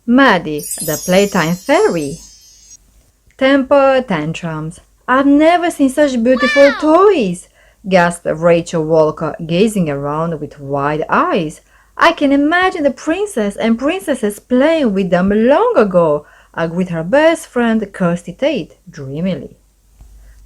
Maddie, the playtime fairy. Temper tantrums. I've never seen such beautiful toys, gasped Rachel Walker, gazing around with wide eyes. I can imagine the princess and princesses playing with them long ago, agreed her best friend Kirsty Tate, dreamily.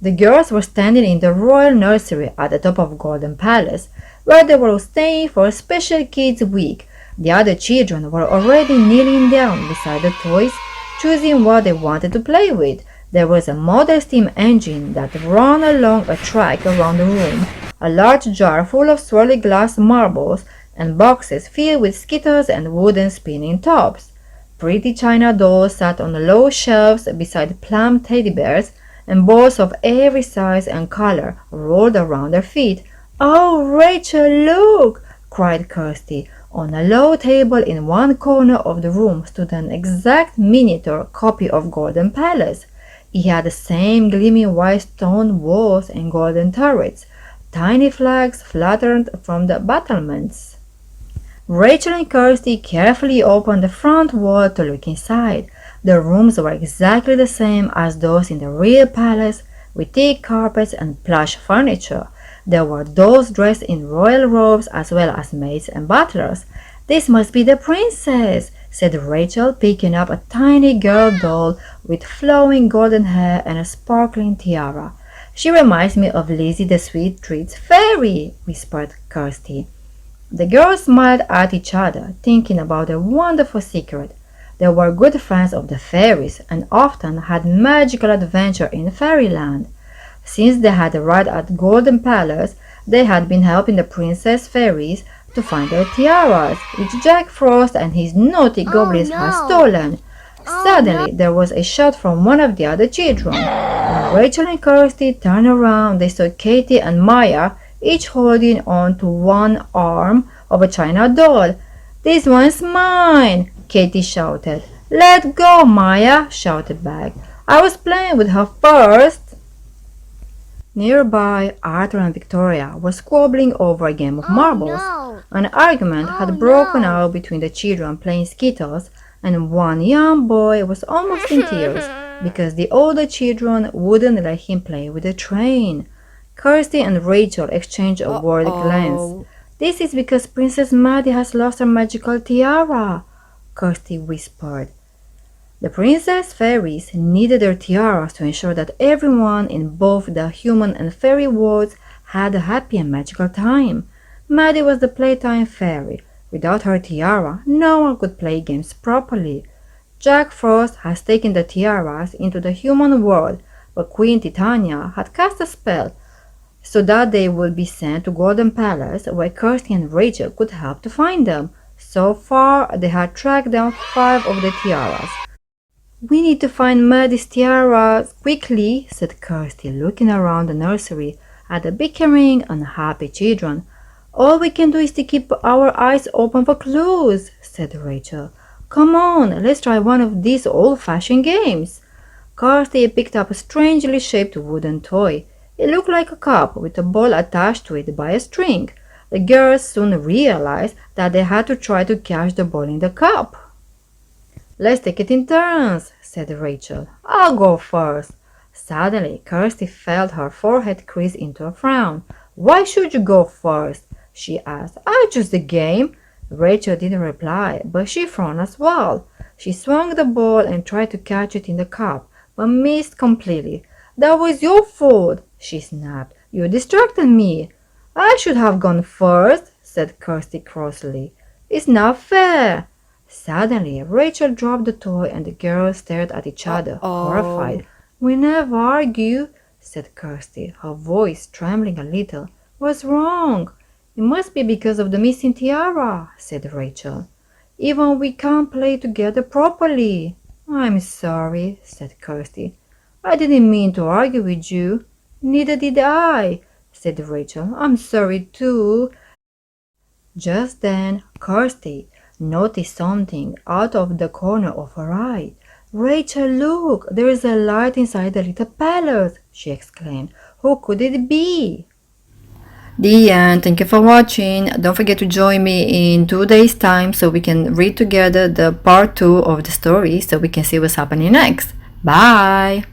The girls were standing in the royal nursery at the top of Golden Palace, where they were staying for a special kids' week. The other children were already kneeling down beside the toys, choosing what they wanted to play with. There was a model steam engine that ran along a track around the room, a large jar full of swirly glass marbles, and boxes filled with skittles and wooden spinning tops. Pretty china dolls sat on low shelves beside plump teddy bears, and balls of every size and color rolled around their feet. "Oh, Rachel, look!" cried Kirsty. On a low table in one corner of the room stood an exact miniature copy of Golden Palace. It had the same gleaming white stone walls and golden turrets. Tiny flags fluttered from the battlements. Rachel and Kirsty carefully opened the front wall to look inside. The rooms were exactly the same as those in the real palace, with thick carpets and plush furniture. There were dolls dressed in royal robes as well as maids and butlers. "This must be the princess," said Rachel, picking up a tiny girl doll with flowing golden hair and a sparkling tiara. "She reminds me of Lizzie the Sweet Treats Fairy," whispered Kirsty. The girls smiled at each other, thinking about their wonderful secret. They were good friends of the fairies and often had magical adventure in fairyland. Since they had arrived at Golden Palace, they had been helping the princess fairies to find their tiaras, which Jack Frost and his naughty goblins had stolen. Suddenly, there was a shout from one of the other children. When Rachel and Kirsty turned around, they saw Katie and Maya each holding on to one arm of a china doll. "This one's mine!" Katie shouted. "Let go!" Maya shouted back. "I was playing with her first." Nearby, Arthur and Victoria were squabbling over a game of marbles. An argument had broken out between the children playing skittles, and one young boy was almost in tears because the older children wouldn't let him play with the train. Kirsty and Rachel exchanged a worried glance. "This is because Princess Maddie has lost her magical tiara," Kirsty whispered. The princess fairies needed their tiaras to ensure that everyone in both the human and fairy worlds had a happy and magical time. Maddie was the playtime fairy. Without her tiara, no one could play games properly. Jack Frost has taken the tiaras into the human world, but Queen Titania had cast a spell so that they would be sent to Golden Palace, where Kirsty and Rachel could help to find them. So far, they had tracked down 5 of the tiaras. "We need to find Maddie's tiaras quickly," said Kirsty, looking around the nursery at the bickering, unhappy children. "All we can do is to keep our eyes open for clues," said Rachel. "Come on, let's try one of these old-fashioned games." Kirsty picked up a strangely shaped wooden toy. It looked like a cup with a ball attached to it by a string. The girls soon realized that they had to try to catch the ball in the cup. "Let's take it in turns," said Rachel. "I'll go first." Suddenly, Kirsty felt her forehead crease into a frown. "Why should you go first?" she asked. "I chose the game." Rachel didn't reply, but she frowned as well. She swung the ball and tried to catch it in the cup, but missed completely. "That was your fault," she snapped. "You distracted me." "I should have gone first," said Kirsty crossly. "It's not fair." Suddenly, Rachel dropped the toy and the girls stared at each other, horrified. "We never argue," said Kirsty, her voice trembling a little. "What's wrong?" "It must be because of the missing tiara," said Rachel. "Even we can't play together properly." "I'm sorry," said Kirsty. "I didn't mean to argue with you." "Neither did I," said Rachel. "I'm sorry too." Just then, Kirsty noticed something out of the corner of her eye. "Rachel, look! There is a light inside the little palace!" she exclaimed. "Who could it be?" The end. Thank you for watching. Don't forget to join me in 2 days time so we can read together the part 2 of the story so we can see what's happening next. Bye.